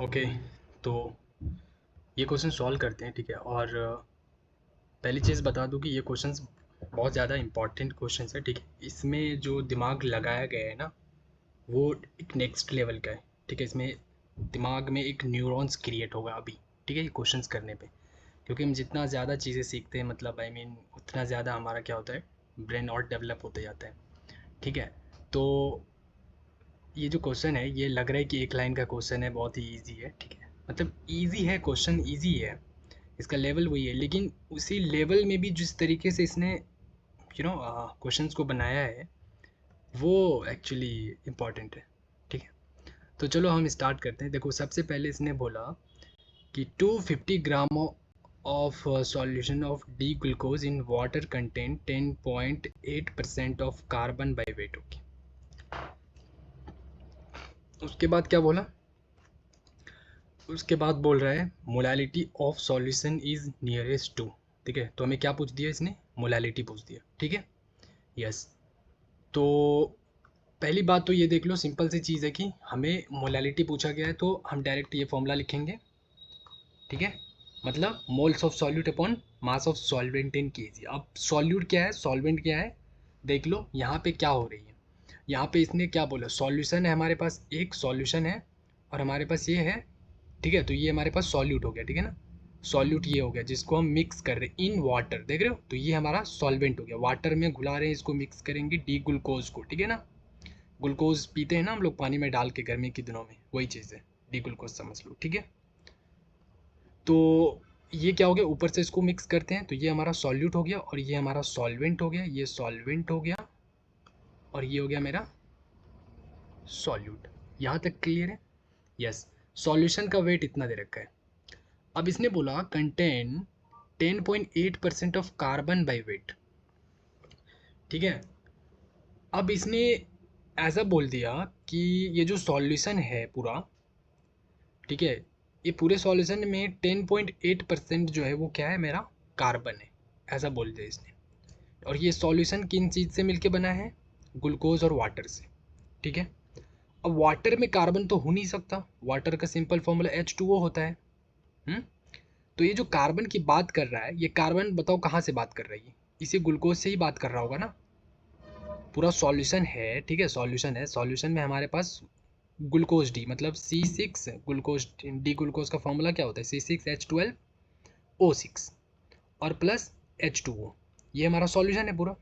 Okay, तो ये question solve करते हैं, ठीक है। और पहली चीज़ बता दूं कि ये क्वेश्चंस बहुत ज़्यादा इंपॉर्टेंट क्वेश्चंस है, ठीक है। इसमें जो दिमाग लगाया गया है ना, वो एक नेक्स्ट लेवल का है, ठीक है। इसमें दिमाग में एक न्यूरॉन्स क्रिएट होगा अभी, ठीक है, ये क्वेश्चंस करने पे। क्योंकि हम जितना ज़्यादा चीज़ें सीखते हैं, मतलब आई मीन उतना ज़्यादा हमारा क्या होता है, ब्रेन और डेवलप होते जाता है, ठीक है। तो ये जो क्वेश्चन है, ये लग रहा है कि एक लाइन का क्वेश्चन है, बहुत ही ईजी है, ठीक है। मतलब ईजी है, क्वेश्चन ईजी है, इसका लेवल वही है, लेकिन उसी लेवल में भी जिस तरीके से इसने क्वेश्चंस को बनाया है, वो एक्चुअली इम्पॉर्टेंट है, ठीक है। तो चलो हम स्टार्ट करते हैं। देखो, सबसे पहले इसने बोला कि 250 gram of solution of D glucose in water content 10.8% of carbon by weight. Okay, उसके बाद क्या बोला? उसके बाद बोल रहा है molality of solution is nearest to, ठीक है। तो हमें क्या पूछ दिया इसने? मोलालिटी पूछ दिया, ठीक है। यस। तो पहली बात तो ये देख लो, सिंपल सी चीज़ है कि हमें मोलालिटी पूछा गया है, तो हम डायरेक्ट ये फॉर्मूला लिखेंगे, ठीक है। मतलब moles of solute upon mass of solvent in KG. अब सॉल्यूट क्या है, सॉल्वेंट क्या है, देख लो यहाँ पे क्या हो रही है। यहाँ पे इसने क्या बोला, सॉल्यूशन है हमारे पास, एक सॉल्यूशन है और हमारे पास ये है, ठीक है। तो ये हमारे पास सॉल्यूट हो गया, ठीक है ना। सॉल्यूट ये हो गया जिसको हम मिक्स कर रहे हैं इन वाटर, देख रहे हो। तो ये हमारा सॉल्वेंट हो गया, वाटर में घुला रहे हैं, इसको मिक्स करेंगे डी ग्लूकोज को, ठीक है ना। ग्लूकोज पीते हैं ना हम लोग पानी में डाल के गर्मी के दिनों में, वही चीज़ है, डी ग्लूकोज समझ लो, ठीक है। तो ये क्या हो गया, ऊपर से इसको मिक्स करते हैं, तो ये हमारा सॉल्यूट हो गया और ये हमारा सॉल्वेंट हो गया, ये सॉल्वेंट हो गया और ये हो गया मेरा सॉल्यूट। यहाँ तक क्लियर है? यस। सॉल्यूशन का वेट इतना दे रखा है। अब इसने बोला contain 10.8% of carbon by wait, ठीक है। अब इसने ऐसा बोल दिया कि ये जो सॉल्यूशन है पूरा, ठीक है, ये पूरे सॉल्यूशन में 10.8% जो है वो क्या है, मेरा कार्बन है, ऐसा बोल दिया इसने। और ये सॉल्यूशन किन चीज़ से मिलके बना है? ग्लूकोज और वाटर से, ठीक है। अब वाटर में कार्बन तो हो नहीं सकता, वाटर का सिंपल फॉर्मूला H2O होता है। हम्म। तो ये जो कार्बन की बात कर रहा है, ये कार्बन बताओ कहाँ से बात कर रही है? इसी ग्लूकोज से ही बात कर रहा होगा ना। पूरा सॉल्यूशन है, ठीक है, सॉल्यूशन है, सॉल्यूशन में हमारे पास ग्लूकोज डी मतलब C6 ग्लूकोज डी, ग्लूकोज का फॉर्मूला क्या होता है? C6H12O6 और प्लस H2O। ये हमारा सॉल्यूशन है पूरा।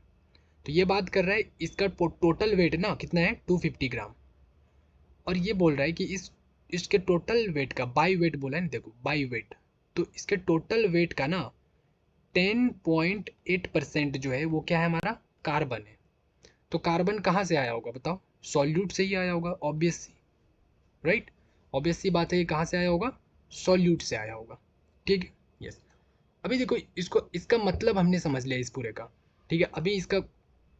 तो ये बात कर रहा है इसका टोटल वेट ना कितना है, 250 ग्राम। और ये बोल रहा है कि इसके टोटल वेट का बाई वेट बोला है ना, देखो बाई वेट, तो इसके टोटल वेट का ना 10.8% जो है वो क्या है, हमारा कार्बन है। तो कार्बन कहाँ से आया होगा बताओ? सॉल्यूट से ही आया होगा, ऑब्वियस सी, राइट। ऑब्वियस सी बात है, ये कहाँ से आया होगा? सॉल्यूट से आया होगा, ठीक है। यस। अभी देखो, इसको इसका मतलब हमने समझ लिया इस पूरे का, ठीक है। अभी इसका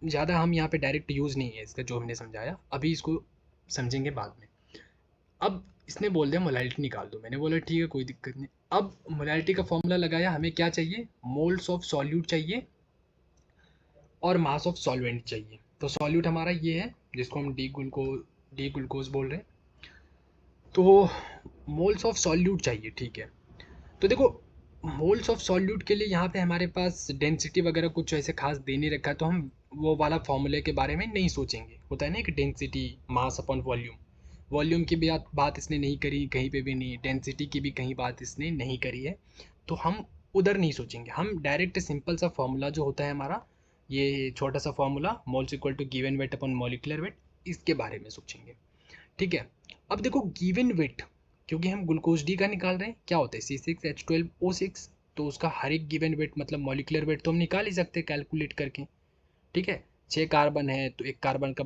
ज़्यादा हम यहाँ पे डायरेक्ट यूज़ नहीं है इसका, जो हमने समझाया अभी इसको समझेंगे बाद में। अब इसने बोल दिया मोलालिटी निकाल दो, मैंने बोला ठीक है कोई दिक्कत नहीं। अब मोलालिटी का फॉर्मूला लगाया, हमें क्या चाहिए? मोल्स ऑफ सॉल्यूट चाहिए और मास ऑफ सॉल्वेंट चाहिए। तो सॉल्यूट हमारा ये है जिसको हम डी ग्लूकोज बोल रहे हैं। तो मोल्स ऑफ सॉल्यूट चाहिए, ठीक है। तो देखो, मोल्स ऑफ सॉल्यूट के लिए यहाँ पे हमारे पास डेंसिटी वगैरह कुछ ऐसे खास दे नहीं रखा है, तो हम वो वाला फॉर्मूले के बारे में नहीं सोचेंगे। होता है ना कि density mass upon volume, volume की भी बात इसने नहीं करी कहीं पे भी नहीं, डेंसिटी की भी कहीं बात इसने नहीं करी है। तो हम उधर नहीं सोचेंगे, हम डायरेक्ट सिंपल सा फॉर्मूला जो होता है हमारा, ये छोटा सा formula moles equal to given weight upon molecular weight, इसके बारे में सोचेंगे, ठीक है। अब देखो गिवन वेट, क्योंकि हम ग्लूकोज डी का निकाल रहे हैं, क्या होता है C6H12O6, तो उसका हर एक गिवन वेट मतलब मॉलिकुलर वेट तो हम निकाल ही सकते हैं कैलकुलेट करके, ठीक है। 6 कार्बन है तो एक कार्बन का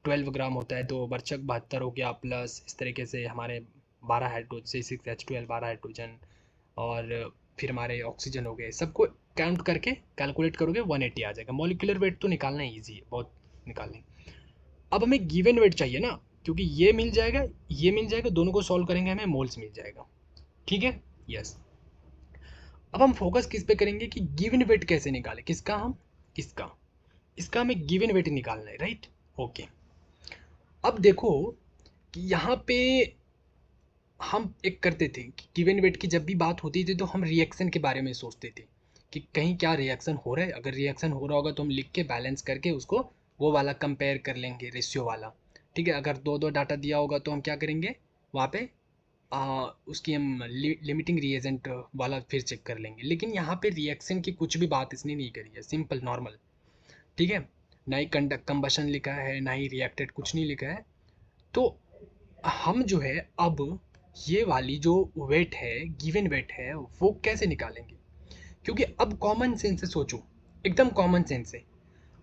12 ग्राम होता है, तो बरचक 72 हो गया, प्लस इस तरीके से हमारे 12 हाइड्रोजन C6H12 12 हाइड्रोजन, और फिर हमारे ऑक्सीजन हो गए, सबको काउंट करके कैलकुलेट करोगे 180 आ जाएगा। मॉलिकुलर वेट तो निकालना ईजी है बहुत, निकालने। अब हमें गिवन वेट चाहिए ना, क्योंकि ये मिल जाएगा, ये मिल जाएगा, दोनों को सॉल्व करेंगे हमें मोल्स मिल जाएगा, ठीक है। यस। अब हम फोकस किस पे करेंगे कि गिवन वेट कैसे निकालें, किसका? हम इसका, इसका हमें गिवन वेट निकालना है, राइट। ओके। अब देखो कि यहाँ पे हम एक करते थे कि गिवन वेट की जब भी बात होती थी तो हम रिएक्शन के बारे में सोचते थे कि कहीं क्या रिएक्शन हो रहा है, अगर रिएक्शन हो रहा होगा तो हम लिख के बैलेंस करके उसको वो वाला कंपेयर कर लेंगे, रेशियो वाला। ठीक है, अगर दो दो डाटा दिया होगा तो हम क्या करेंगे वहाँ पे उसकी हम लिमिटिंग रिएजेंट वाला फिर चेक कर लेंगे। लेकिन यहाँ पे रिएक्शन की कुछ भी बात इसने नहीं करी है, सिंपल नॉर्मल। ठीक है, ना ही कंडक्ट कंबशन लिखा है, ना ही रिएक्टेड, कुछ नहीं लिखा है। तो हम जो है अब ये वाली जो वेट है, गिवन वेट है, वो कैसे निकालेंगे? क्योंकि अब कॉमन सेंस से सोचो, एकदम कॉमन सेंस से,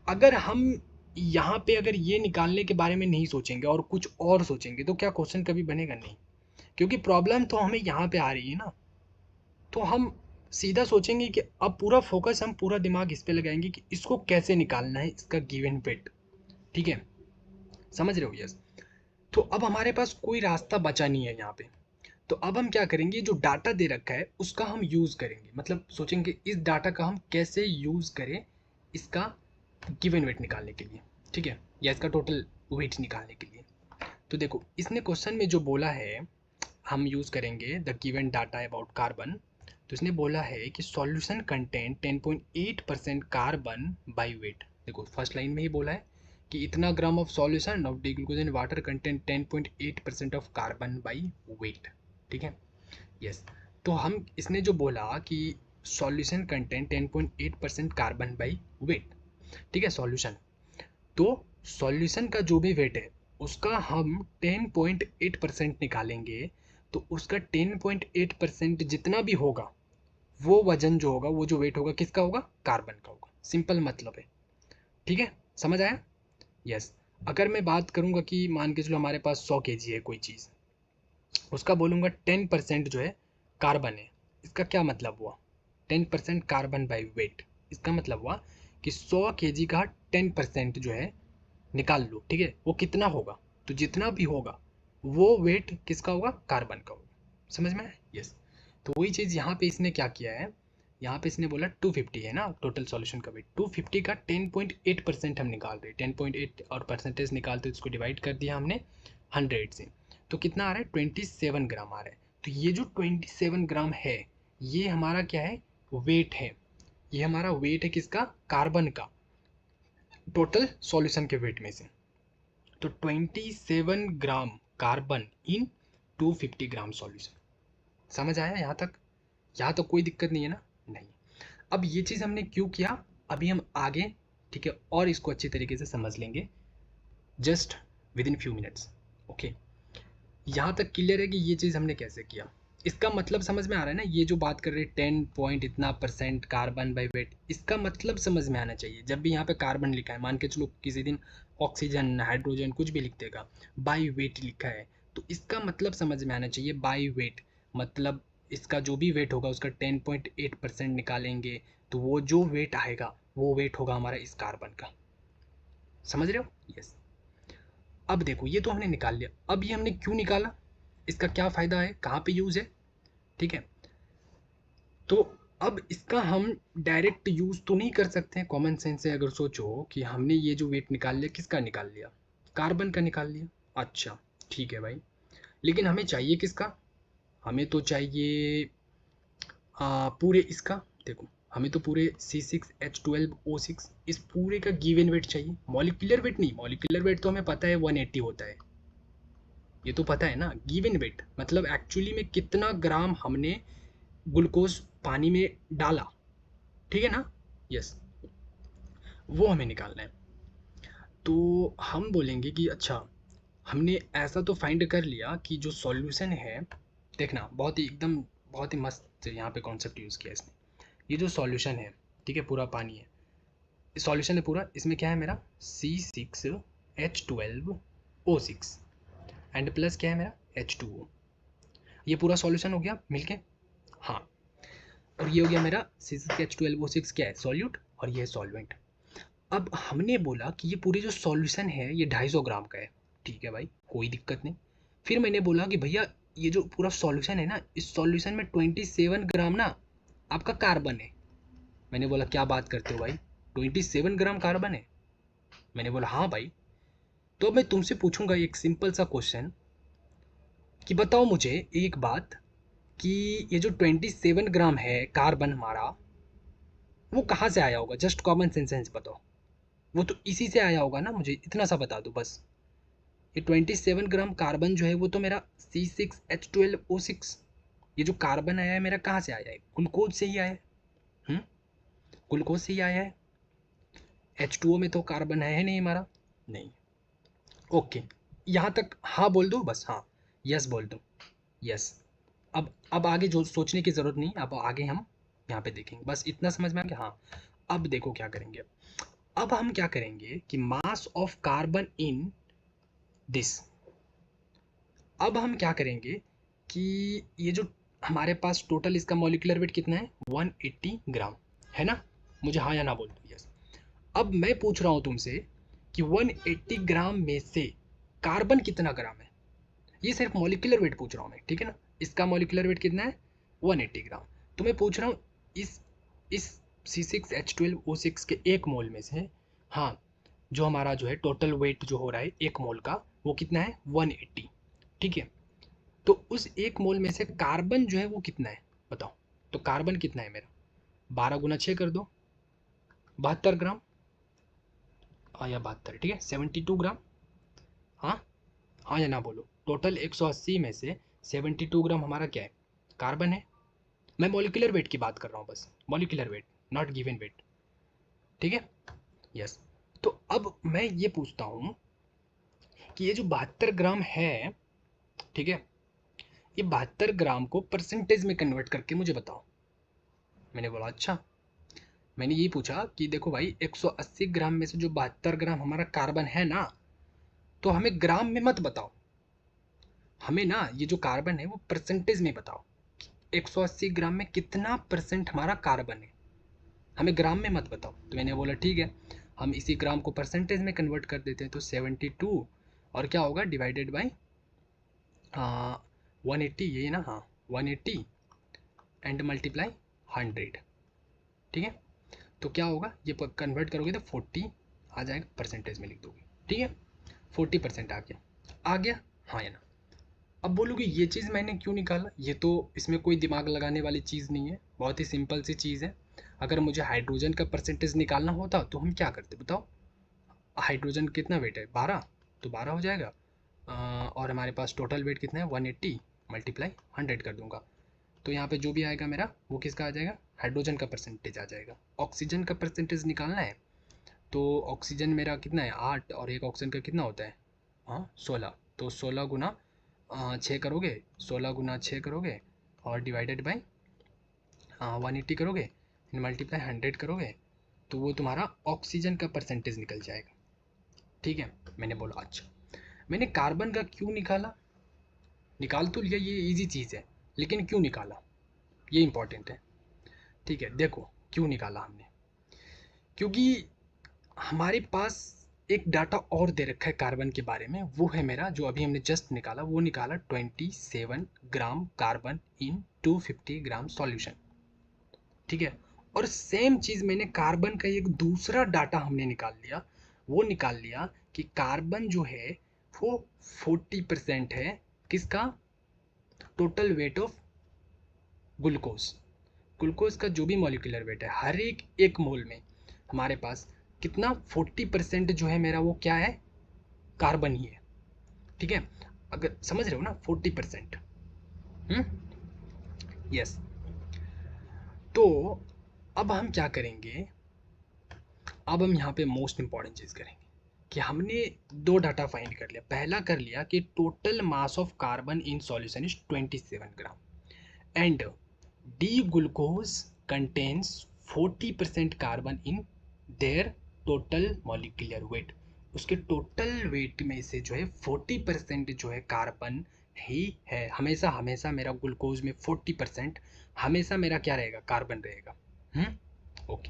अगर हम यहाँ पे अगर ये निकालने के बारे में नहीं सोचेंगे और कुछ और सोचेंगे तो क्या क्वेश्चन कभी बनेगा नहीं। क्योंकि प्रॉब्लम तो हमें यहाँ पे आ रही है ना, तो हम सीधा सोचेंगे कि अब पूरा फोकस, हम पूरा दिमाग इस पे लगाएंगे कि इसको कैसे निकालना है, इसका गिवन वेट। ठीक है, समझ रहे हो? यस। तो अब हमारे पास कोई रास्ता बचा नहीं है यहाँ पे। तो अब हम क्या करेंगे, जो डाटा दे रखा है उसका हम यूज़ करेंगे, मतलब सोचेंगे इस डाटा का हम कैसे यूज़ करें इसका गिवन वेट निकालने के लिए। ठीक है, या इसका टोटल वेट निकालने के लिए। तो देखो, इसने क्वेश्चन में जो बोला है, हम यूज़ करेंगे the given data about carbon. तो इसने बोला है कि solution content 10.8% carbon by weight. देखो फर्स्ट लाइन में ही बोला है कि इतना gram of solution of D glucose in water content 10.8% of carbon by weight. ठीक है, यस। तो हम इसने जो बोला कि solution content 10.8% carbon by weight, ठीक है, सॉल्यूशन। तो सॉल्यूशन का जो भी वेट है उसका हम 10.8% निकालेंगे। तो उसका 10.8% जितना भी होगा, वो वजन जो होगा, वो जो वेट होगा, किसका होगा? कार्बन का होगा। सिंपल मतलब है। ठीक है, समझ आया? यस। अगर मैं बात करूंगा कि मान के चलो हमारे पास 100 kg है कोई चीज़, उसका बोलूँगा 10% जो है कार्बन है, इसका क्या मतलब हुआ? 10% कार्बन बाई वेट, इसका मतलब हुआ कि 100 kg का 10% जो है निकाल लो। ठीक है, वो कितना होगा? तो जितना भी होगा वो वेट किसका होगा? कार्बन का होगा। समझ में आया? यस। तो वही चीज़ यहाँ पे इसने क्या किया है, यहाँ पे इसने बोला 250 है ना टोटल सॉल्यूशन का वेट, 250 का 10.8% हम निकाल रहे हैं। 10.8 और परसेंटेज निकालते इसको डिवाइड कर दिया हमने 100 से, तो कितना आ रहा है? 27 ग्राम आ रहा है। तो ये जो 27 ग्राम है, ये हमारा क्या है? वेट है। ये हमारा वेट है किसका? कार्बन का, टोटल सॉल्यूशन के वेट में से। तो 27 gram carbon in 250 gram solution. समझ आया यहाँ तक? यहाँ तो कोई दिक्कत नहीं है ना? नहीं। अब ये चीज़ हमने क्यों किया, अभी हम आगे, ठीक है, और इसको अच्छी तरीके से समझ लेंगे just with in few minutes. Okay, यहाँ तक क्लियर है कि ये चीज़ हमने कैसे किया? इसका मतलब समझ में आ रहा है ना? ये जो बात कर रहे हैं 10 पॉइंट इतना परसेंट कार्बन बाई वेट, इसका मतलब समझ में आना चाहिए। जब भी यहाँ पे कार्बन लिखा है, मान के चलो किसी दिन ऑक्सीजन, हाइड्रोजन कुछ भी लिख देगा, बाई वेट लिखा है, तो इसका मतलब समझ में आना चाहिए बाई वेट, मतलब इसका जो भी वेट होगा उसका 10.8% निकालेंगे, तो वो जो वेट आएगा वो वेट होगा हमारा इस कार्बन का। समझ रहे हो? यस। अब देखो, ये तो हमने निकाल लिया। अब ये हमने क्यों निकाला, इसका क्या फ़ायदा है, कहाँ पे यूज़ है? ठीक है, तो अब इसका हम डायरेक्ट यूज़ तो नहीं कर सकते हैं। कॉमन सेंस से अगर सोचो कि हमने ये जो वेट निकाल लिया, किसका निकाल लिया? कार्बन का निकाल लिया। अच्छा, ठीक है भाई, लेकिन हमें चाहिए किसका? हमें तो चाहिए पूरे इसका। देखो, हमें तो पूरे C6H12O6 इस पूरे का गिवन वेट चाहिए, मॉलिक्यूलर वेट नहीं। मॉलिक्यूलर वेट तो हमें पता है 180 होता है, ये तो पता है ना। गिवन वेट मतलब एक्चुअली में कितना ग्राम हमने ग्लूकोज पानी में डाला, ठीक है ना? यस, वो हमें निकालना है। तो हम बोलेंगे कि अच्छा, हमने ऐसा तो फाइंड कर लिया कि जो सॉल्यूशन है, देखना बहुत ही एकदम बहुत ही मस्त यहाँ पे कॉन्सेप्ट यूज़ किया इसने। ये जो सॉल्यूशन है, ठीक है, पूरा पानी है, सॉल्यूशन है पूरा, इसमें क्या है मेरा? C6H12O6 एंड प्लस क्या है मेरा? H2O। ये पूरा सॉल्यूशन हो गया मिलके। हाँ, और ये हो गया मेरा C6H12O6 क्या है? सॉल्यूट, और ये है सॉल्वेंट। अब हमने बोला कि ये पूरी जो सॉल्यूशन है ये 250 ग्राम का है। ठीक है भाई, कोई दिक्कत नहीं। फिर मैंने बोला कि भैया ये जो पूरा सॉल्यूशन है ना, इस सॉल्यूशन में 27 ग्राम ना आपका कार्बन है। मैंने बोला क्या बात करते हो भाई, 27 ग्राम कार्बन है? मैंने बोला हाँ भाई। तो अब मैं तुमसे पूछूंगा एक सिंपल सा क्वेश्चन कि बताओ मुझे एक बात, कि ये जो 27 ग्राम है कार्बन हमारा, वो कहाँ से आया होगा? जस्ट कॉमन सेंस बताओ। वो तो इसी से आया होगा ना, मुझे इतना सा बता दो बस। ये 27 ग्राम कार्बन जो है वो तो मेरा C6H12O6, ये जो कार्बन आया है मेरा कहाँ से आया है? ग्लूकोज से ही आया है। ग्लूकोज से ही आया है। H2O में तो कार्बन है नहीं हमारा, नहीं। ओके, यहाँ तक हाँ बोल दो बस, हाँ यस बोल दो, यस। अब आगे जो सोचने की ज़रूरत नहीं, अब आगे हम यहाँ पे देखेंगे, बस इतना समझ में आ गया। हाँ, अब देखो क्या करेंगे। अब हम क्या करेंगे कि mass of carbon in this, अब हम क्या करेंगे कि ये जो हमारे पास टोटल इसका मॉलिक्यूलर वेट कितना है, 180 ग्राम है ना? मुझे हाँ या ना बोल दो, यस। अब मैं पूछ रहा हूँ तुमसे कि 180 ग्राम में से कार्बन कितना ग्राम है? ये सिर्फ मॉलिक्यूलर वेट पूछ रहा हूँ मैं, ठीक है ना? इसका मॉलिक्यूलर वेट कितना है? 180 ग्राम। तो मैं पूछ रहा हूँ इस C6H12O6 के एक मोल में से, हाँ, जो हमारा जो है टोटल वेट जो हो रहा है एक मोल का, वो कितना है? 180, ठीक है? तो उस एक मोल में से कार्बन जो है वो कितना है बताओ? तो कार्बन कितना है मेरा? 12 गुना 6 कर दो, 72 ग्राम। या 72, ठीक है, 72 ग्राम। हाँ, हाँ या ना बोलो। टोटल 180 में से 72 ग्राम हमारा क्या है? कार्बन है। मैं मॉलिक्यूलर वेट की बात कर रहा हूँ बस, molecular weight, not given weight, ठीक है? यस। तो अब मैं ये पूछता हूँ कि ये जो 72 ग्राम है, ठीक है, ये 72 ग्राम को परसेंटेज में कन्वर्ट करके मुझे बताओ। मैंने बोला अच्छा, मैंने ये पूछा कि देखो भाई 180 ग्राम में से जो 72 ग्राम हमारा कार्बन है ना, तो हमें ग्राम में मत बताओ, हमें ना ये जो कार्बन है वो परसेंटेज में बताओ। 180 ग्राम में कितना परसेंट हमारा कार्बन है, हमें ग्राम में मत बताओ। तो मैंने बोला ठीक है, हम इसी ग्राम को परसेंटेज में कन्वर्ट कर देते हैं। तो 72 और क्या होगा, डिवाइडेड बाई 180, ये ना, हाँ 180 एंड मल्टीप्लाई 100, ठीक है? तो क्या होगा, ये कन्वर्ट करोगे तो 40 आ जाएगा, परसेंटेज में लिख दोगे, ठीक है? 40% आ गया, आ गया, हाँ या ना? अब बोलोगे ये चीज़ मैंने क्यों निकाला? ये तो इसमें कोई दिमाग लगाने वाली चीज़ नहीं है, बहुत ही सिंपल सी चीज़ है। अगर मुझे हाइड्रोजन का परसेंटेज निकालना होता तो हम क्या करते बताओ? हाइड्रोजन कितना वेट है? 12, तो 12 हो जाएगा। और हमारे पास टोटल वेट कितना है? 180 मल्टीप्लाई 100 कर दूंगा। तो यहाँ पे जो भी आएगा मेरा वो किसका आ जाएगा? हाइड्रोजन का परसेंटेज आ जाएगा। ऑक्सीजन का परसेंटेज निकालना है तो ऑक्सीजन मेरा कितना है? 8, और एक ऑक्सीजन का कितना होता है? हाँ 16, तो 16 गुना 6 करोगे, 16 गुना 6 करोगे और डिवाइडेड बाई 180 करोगे, मल्टीप्लाई 100 करोगे, तो वो तुम्हारा ऑक्सीजन का परसेंटेज निकल जाएगा, ठीक है? मैंने बोला अच्छा। मैंने कार्बन का क्यों निकाला? निकाल तो लिया, ये इजी चीज़ है, लेकिन क्यों निकाला ये इंपॉर्टेंट है, ठीक है? देखो क्यों निकाला हमने, क्योंकि हमारे पास एक डाटा और दे रखा है कार्बन के बारे में, वो है मेरा जो अभी हमने जस्ट निकाला, वो निकाला 27 gram carbon in 250 gram solution, ठीक है? और सेम चीज़ मैंने कार्बन का एक दूसरा डाटा हमने निकाल लिया, वो निकाल लिया कि कार्बन जो है वो 40% है किसका? Total weight of glucose. Glucose का जो भी मॉलिक्यूलर वेट है हर एक मोल में हमारे पास कितना? 40% जो है मेरा वो क्या है? कार्बन ही है, ठीक है? अगर समझ रहे हो ना, 40%। यस। तो अब हम क्या करेंगे, अब हम यहाँ पे मोस्ट इंपॉर्टेंट चीज़ करेंगे कि हमने दो डाटा फाइंड कर लिया। पहला कर लिया कि total mass of carbon in solution is 27 gram and D glucose contains 40% carbon in their total molecular weight. उसके टोटल वेट में से जो है 40% जो है कार्बन ही है। हमेशा हमेशा मेरा ग्लूकोज में 40% हमेशा मेरा क्या रहेगा? कार्बन रहेगा। ओके।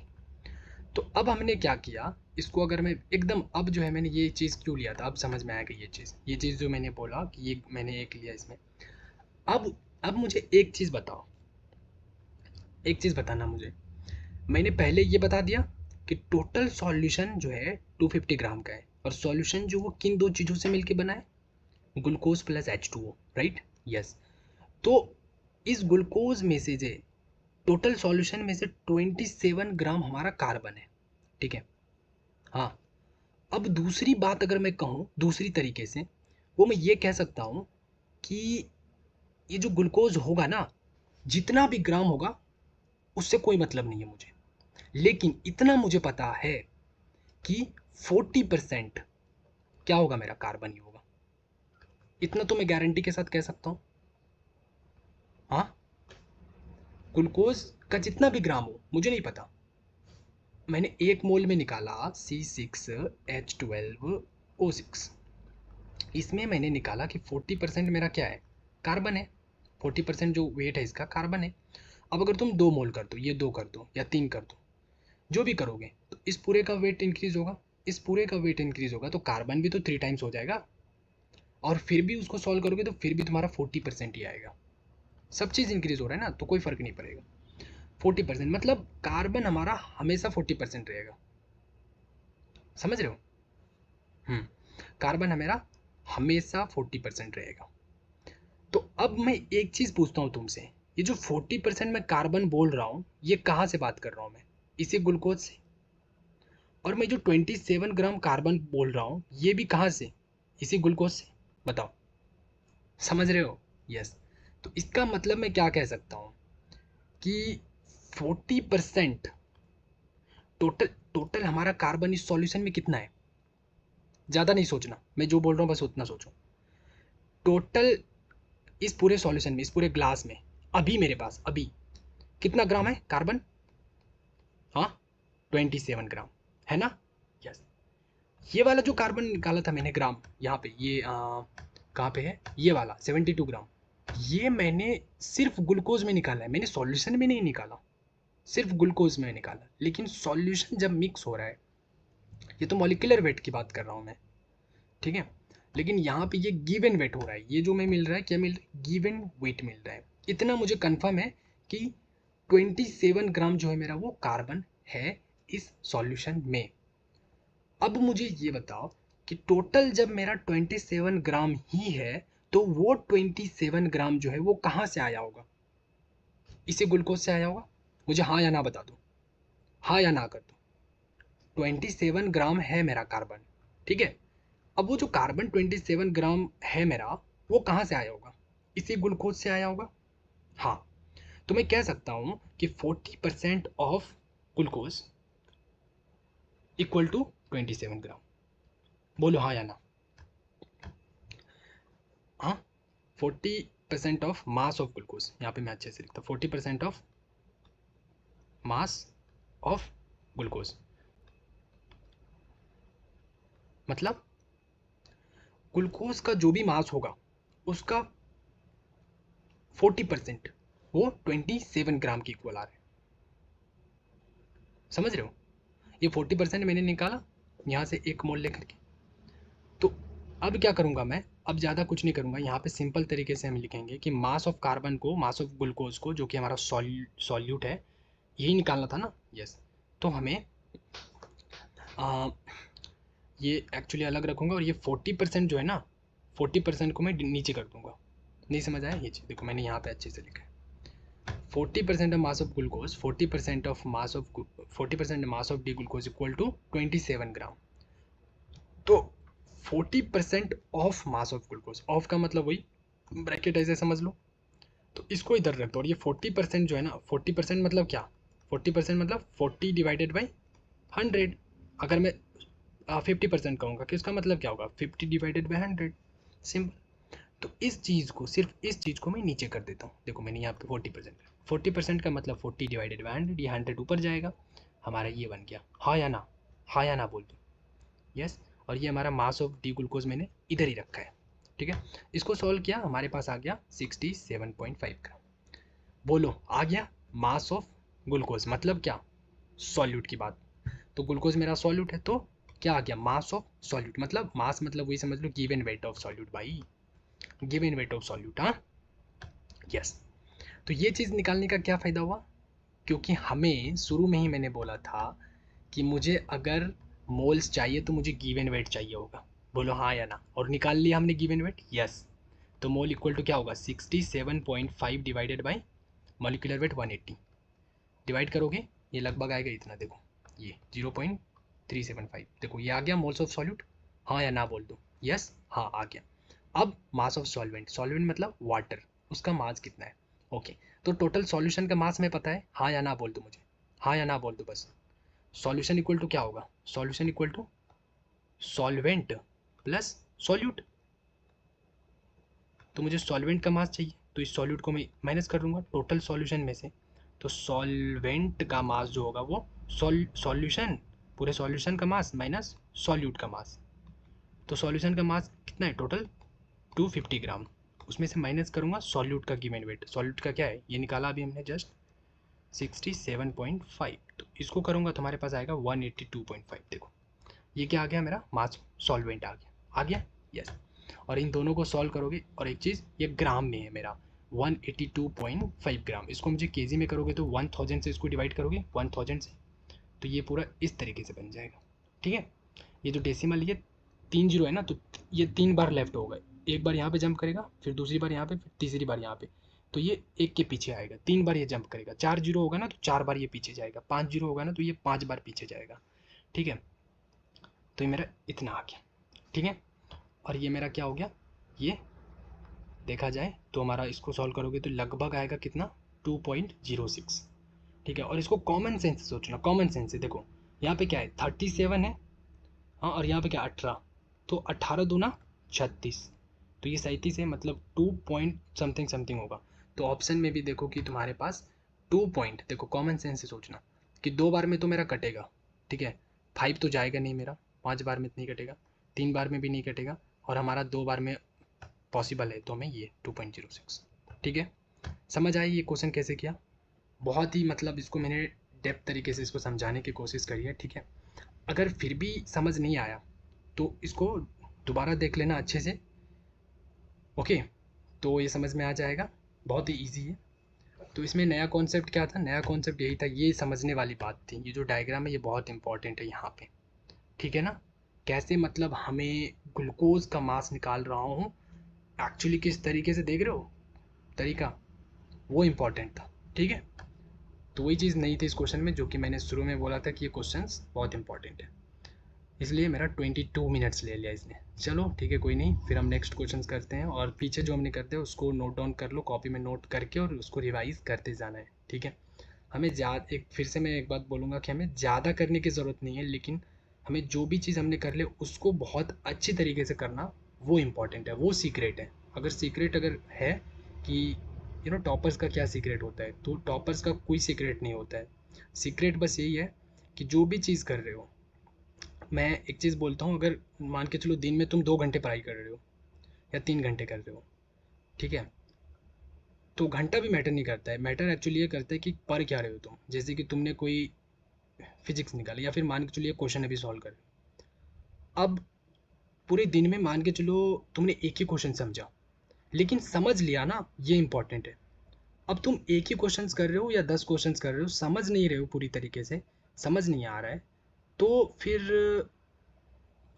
तो अब हमने क्या किया, इसको अगर मैं एकदम, अब जो है मैंने ये चीज़ क्यों लिया था, अब समझ में आएगा ये चीज़ जो मैंने बोला कि ये मैंने एक लिया इसमें। अब मुझे एक चीज़ बताओ, एक चीज़ बताना मुझे। मैंने पहले ये बता दिया कि टोटल सॉल्यूशन जो है 250 ग्राम का है, और सॉल्यूशन जो वो किन दो चीज़ों से मिलके बना है? Glucose plus H2O, right? Yes. तो इस ग्लूकोज में से जो टोटल सॉल्यूशन में से 27 ग्राम हमारा कार्बन है, ठीक है। हाँ, अब दूसरी बात अगर मैं कहूँ दूसरी तरीके से, वो मैं ये कह सकता हूँ कि ये जो ग्लूकोज होगा ना, जितना भी ग्राम होगा उससे कोई मतलब नहीं है मुझे, लेकिन इतना मुझे पता है कि 40% क्या होगा, मेरा कार्बन ही होगा। इतना तो मैं गारंटी के साथ कह सकता हूँ। हाँ, ग्लूकोज का जितना भी ग्राम हो मुझे नहीं पता, मैंने 1 मोल में निकाला C6H12O6, इसमें मैंने निकाला कि 40% मेरा क्या है, कार्बन है। 40% जो वेट है इसका कार्बन है। अब अगर तुम 2 मोल कर दो, ये 2 कर दो या 3 कर दो, जो भी करोगे तो इस पूरे का वेट इंक्रीज होगा, इस पूरे का वेट इंक्रीज होगा, तो कार्बन भी तो 3 टाइम्स हो जाएगा, और फिर भी उसको सॉल्व करोगे तो फिर भी तुम्हारा 40% ही आएगा। सब चीज़ इंक्रीज हो रहा है ना, तो कोई फर्क नहीं पड़ेगा। 40% मतलब कार्बन हमारा हमेशा 40% रहेगा, समझ रहे हो। कार्बन हमारा हमेशा 40% रहेगा। तो अब मैं एक चीज़ पूछता हूँ तुमसे, ये जो 40% मैं कार्बन बोल रहा हूँ, ये कहाँ से बात कर रहा हूँ मैं, इसी ग्लूकोज से। और मैं जो 27 ग्राम कार्बन बोल रहा हूँ, ये भी कहाँ से, इसी ग्लूकोज से। बताओ, समझ रहे हो। यस। तो इसका मतलब मैं क्या कह सकता हूँ कि 40% टोटल टोटल हमारा कार्बन इस सॉल्यूशन में कितना है। ज़्यादा नहीं सोचना, मैं जो बोल रहा हूँ बस उतना सोचो। टोटल इस पूरे सॉल्यूशन में, इस पूरे ग्लास में अभी मेरे पास अभी कितना ग्राम है कार्बन। हाँ, 27 ग्राम है ना। यस। ये वाला जो कार्बन निकाला था मैंने ग्राम, यहाँ पे ये कहाँ पे है, ये वाला 72 ग्राम, ये मैंने सिर्फ ग्लूकोज में निकाला है, मैंने सॉल्यूशन में नहीं निकाला, सिर्फ ग्लूकोज में निकाला। लेकिन सॉल्यूशन जब मिक्स हो रहा है, ये तो मॉलिक्यूलर वेट की बात कर रहा हूँ मैं, ठीक है। लेकिन यहाँ पे ये गिवन वेट हो रहा है, ये जो मैं मिल रहा है क्या मिल रहा है, गिवन वेट मिल रहा है। इतना मुझे कंफर्म है कि 27 ग्राम जो है मेरा वो कार्बन है इस सॉल्यूशन में। अब मुझे ये बताओ कि टोटल जब मेरा 27 ग्राम ही है, तो वो 27 ग्राम जो है वो कहाँ से आया होगा, इसी ग्लूकोज से आया होगा। मुझे हाँ या ना बता दो, हाँ या ना कर दो। 27 ग्राम है मेरा कार्बन, ठीक है। अब वो जो कार्बन 27 ग्राम है मेरा, वो कहाँ से आया होगा, इसी ग्लूकोज से आया होगा। हाँ, तो मैं कह सकता हूँ कि 40% ऑफ ग्लूकोज इक्वल टू 27 ग्राम। बोलो हाँ या ना। हाँ, 40% ऑफ मास ऑफ ग्लूकोज, यहाँ पे मैं अच्छे से लिखता हूँ 40% ऑफ मास ऑफ ग्लूकोज, मतलब ग्लूकोज का जो भी मास होगा उसका 40% वो 27 ग्राम के इक्वल आ रहा है, समझ रहे हो। ये 40% मैंने निकाला यहाँ से 1 मोल लेकर के। तो अब क्या करूँगा मैं, अब ज़्यादा कुछ नहीं करूँगा, यहाँ पे सिंपल तरीके से हम लिखेंगे कि मास ऑफ कार्बन को, मास ऑफ ग्लूकोज को, जो कि हमारा सॉल्यूट है, यही निकालना था ना। यस। तो हमें ये एक्चुअली अलग रखूँगा, और ये 40% जो है ना, 40% को मैं नीचे कर दूँगा। नहीं समझ आया ये चीज़, देखो मैंने यहाँ पे अच्छे से लिखा है 40% of mass of glucose, 40% of mass of 40% mass of D glucose equal to 27 gram. तो 40% of mass of glucose, of का मतलब वही ब्रैकेट ऐसे समझ लो, तो इसको इधर रख दो। और ये 40% जो है ना, 40% मतलब क्या, 40% मतलब 40 डिवाइडेड बाई 100। अगर मैं 50% कहूँगा कि उसका मतलब क्या होगा, 50 डिवाइडेड बाई 100, सिंपल। तो इस चीज़ को, सिर्फ इस चीज़ को मैं नीचे कर देता हूँ। देखो मैंने यहाँ पे 40% का मतलब 40 डिवाइडेड बाई 100, ये 100 ऊपर जाएगा, हमारा ये बन गया। हाँ या ना, हाँ या ना बोल दो। यस। और ये हमारा मास ऑफ डी ग्लूकोज मैंने इधर ही रखा है, ठीक है। इसको सॉल्व किया, हमारे पास आ गया 67.5 ग्राम। बोलो आ गया मास ऑफ ग्लूकोज, मतलब क्या, सॉल्यूट की बात। तो ग्लूकोज मेरा सॉल्यूट है, तो क्या आ गया, मास ऑफ सॉल्यूट। मतलब मास मतलब वही समझ लो, गिवन वेट ऑफ सॉल्यूट भाई, गिवन वेट ऑफ सॉल्यूट। हाँ, यस। तो ये चीज़ निकालने का क्या फ़ायदा हुआ, क्योंकि हमें शुरू में ही मैंने बोला था कि मुझे अगर मोल्स चाहिए तो मुझे गिवन वेट चाहिए होगा। बोलो हाँ या ना, और निकाल लिया हमने गिवन वेट। यस। तो मोल इक्वल टू क्या होगा 67.5 divided by molecular weight 180, divide करोगे ये लगभग आएगा इतना, देखो ये 0.375, देखो ये आ गया मोल्स ऑफ सॉल्यूट, हाँ या ना बोल दो, यस हाँ आ गया। अब मास ऑफ सॉल्वेंट, सॉल्वेंट मतलब वाटर, उसका मास कितना है, ओके। तो टोटल सॉल्यूशन का मास में पता है, हाँ या ना बोल दो मुझे, हाँ या ना बोल दो बस। सॉल्यूशन इक्वल टू क्या होगा, solution equal to solvent plus solute, तो मुझे सॉल्वेंट का मास चाहिए, तो इस सॉल्यूट को मैं माइनस कर दूंगा टोटल सॉल्यूशन में से, तो सॉल्वेंट का मास जो होगा वो सॉल्यूशन, पूरे सॉल्यूशन का मास माइनस सॉल्यूट का मास, तो सॉल्यूशन का मास कितना है टोटल 250 ग्राम, उसमें से माइनस करूंगा सॉल्यूट का गिवन वेट, सॉल्यूट का क्या है ये निकाला अभी हमने जस्ट 67.5, तो इसको करूंगा तो हमारे पास आएगा 182.5, देखो ये क्या आ गया मेरा मास सॉल्वेंट आ गया यस। और इन दोनों को सॉल्व करोगे, और एक चीज़ ये ग्राम में है मेरा 182.5 ग्राम, इसको मुझे केजी में करोगे तो 1000 से इसको डिवाइड करोगे 1000 से, तो ये पूरा इस तरीके से बन जाएगा, ठीक है। ये जो डेसिमल ये 3 जीरो है ना, तो ये 3 बार लेफ्ट होगा, एक बार यहाँ पे जंप करेगा, फिर दूसरी बार यहाँ पे, फिर तीसरी बार यहाँ पे, तो ये एक के पीछे आएगा, 3 बार ये जंप करेगा, 4 जीरो होगा ना तो 4 बार ये पीछे जाएगा, 5 जीरो होगा ना तो ये 5 बार पीछे जाएगा, ठीक है। तो ये मेरा इतना आ गया, ठीक है। और ये मेरा क्या हो गया, ये देखा जाए तो हमारा इसको सॉल्व करोगे तो लगभग आएगा कितना 2.06, ठीक है। और इसको कॉमन सेंस से सोचना, कॉमन सेंस से देखो यहाँ पे क्या है 37 है, हाँ, और यहाँ पे क्या 18, तो 18 दूना 36, तो ये 37 है, मतलब 2 पॉइंट समथिंग समथिंग होगा। तो ऑप्शन में भी देखो कि तुम्हारे पास 2 पॉइंट, देखो कॉमन सेंस से सोचना कि 2 बार में तो मेरा कटेगा, ठीक है, 5 तो जाएगा नहीं मेरा, 5 बार में नहीं कटेगा, 3 बार में भी नहीं कटेगा, और हमारा 2 बार में पॉसिबल है, तो हमें ये 2.06, ठीक है। समझ आई ये क्वेश्चन कैसे किया, बहुत ही मतलब इसको मैंने डेप्थ तरीके से इसको समझाने की कोशिश करी है, ठीक है। अगर फिर भी समझ नहीं आया तो इसको दोबारा देख लेना अच्छे से, ओके, तो ये समझ में आ जाएगा, बहुत ही इजी है। तो इसमें नया कॉन्सेप्ट क्या था, नया कॉन्सेप्ट यही था, ये समझने वाली बात थी, ये जो डायग्राम है ये बहुत इंपॉर्टेंट है यहाँ पे, ठीक है ना। कैसे मतलब हमें ग्लूकोज का मास निकाल रहा हूँ, एक्चुअली किस तरीके से देख रहे हो तरीका, वो इम्पोर्टेंट था, ठीक है। तो वही चीज़ नहीं थी इस क्वेश्चन में, जो कि मैंने शुरू में बोला था कि ये क्वेश्चंस बहुत इंपॉर्टेंट है, इसलिए मेरा 22 मिनट्स ले लिया इसने। चलो ठीक है, कोई नहीं, फिर हम नेक्स्ट क्वेश्चन करते हैं, और पीछे जो हमने करते हैं उसको नोट डाउन कर लो कॉपी में, नोट करके और उसको रिवाइज करते जाना है, ठीक है। हमें ज़्यादा, एक फिर से मैं एक बात बोलूँगा कि हमें ज़्यादा करने की ज़रूरत नहीं है, लेकिन हमें जो भी चीज़ हमने कर ले उसको बहुत अच्छी तरीके से करना, वो इम्पॉर्टेंट है, वो सीक्रेट है। अगर सीक्रेट अगर है कि टॉपर्स का क्या सीक्रेट होता है, तो टॉपर्स का कोई सीक्रेट नहीं होता है, सीक्रेट बस यही है कि जो भी चीज़ कर रहे हो, मैं एक चीज़ बोलता हूँ, अगर मान के चलो दिन में तुम 2 घंटे पढ़ाई कर रहे हो या 3 घंटे कर रहे हो, ठीक है, तो घंटा भी मैटर नहीं करता है, मैटर एक्चुअली ये करता है कि पढ़ क्या रहे हो तुम। जैसे कि तुमने कोई फिजिक्स निकाली, या फिर मान के चलो ये क्वेश्चन अभी सॉल्व कर, अब पूरे दिन में मान के चलो तुमने एक ही क्वेश्चन समझा, लेकिन समझ लिया ना, ये इंपॉर्टेंट है। अब तुम एक ही क्वेश्चंस कर रहे हो या 10 क्वेश्चंस कर रहे हो, समझ नहीं रहे हो पूरी तरीके से, समझ नहीं आ रहा है, तो फिर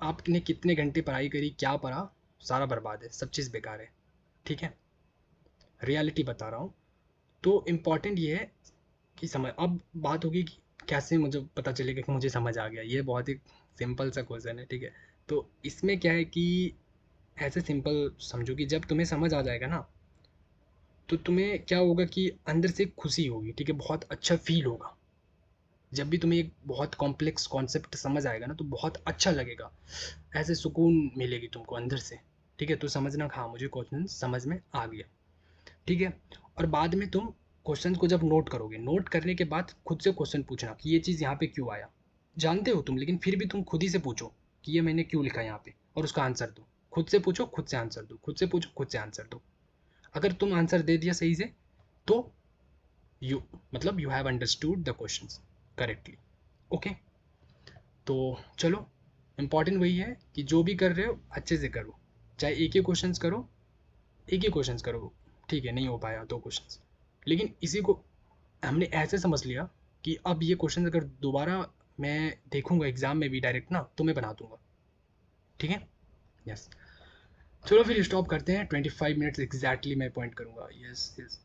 आपने कितने घंटे पढ़ाई करी, क्या पढ़ा, सारा बर्बाद है, सब चीज़ बेकार है, ठीक है, रियलिटी बता रहा हूँ। तो इम्पॉर्टेंट ये है कि समझ, अब बात होगी कि कैसे मुझे पता चलेगा कि मुझे समझ आ गया, ये बहुत ही सिंपल सा क्वेश्चन है, ठीक है। तो इसमें क्या है कि ऐसे सिंपल समझो कि जब तुम्हें समझ आ जाएगा ना, तो तुम्हें क्या होगा कि अंदर से खुशी होगी, ठीक है, बहुत अच्छा फील होगा। जब भी तुम्हें एक बहुत कॉम्प्लेक्स कॉन्सेप्ट समझ आएगा ना, तो बहुत अच्छा लगेगा, ऐसे सुकून मिलेगी तुमको अंदर से, ठीक है। तो समझना, हाँ मुझे क्वेश्चन समझ में आ गया, ठीक है। और बाद में तुम क्वेश्चन को जब नोट करोगे, नोट करने के बाद खुद से क्वेश्चन पूछना कि ये चीज़ यहाँ पे क्यों आया, जानते हो तुम, लेकिन फिर भी तुम खुद ही से पूछो कि ये मैंने क्यों लिखा यहाँ पे, और उसका आंसर दो, खुद से पूछो, खुद से आंसर दो, खुद से पूछो, खुद से आंसर दो। अगर तुम आंसर दे दिया सही से, तो यू मतलब you have understood the question correctly, okay. तो चलो, इम्पॉर्टेंट वही है कि जो भी कर रहे हो अच्छे से करो, चाहे एक ही क्वेश्चंस करो, एक ही क्वेश्चंस करो, ठीक है, नहीं हो पाया 2 क्वेश्चंस, लेकिन इसी को हमने ऐसे समझ लिया कि अब ये क्वेश्चन अगर दोबारा मैं देखूंगा एग्जाम में भी डायरेक्ट ना, तो मैं बना दूंगा, ठीक है, यस। चलो फिर स्टॉप करते हैं, 25 मिनट्स एग्जैक्टली मैं पॉइंट करूँगा। Yes yes.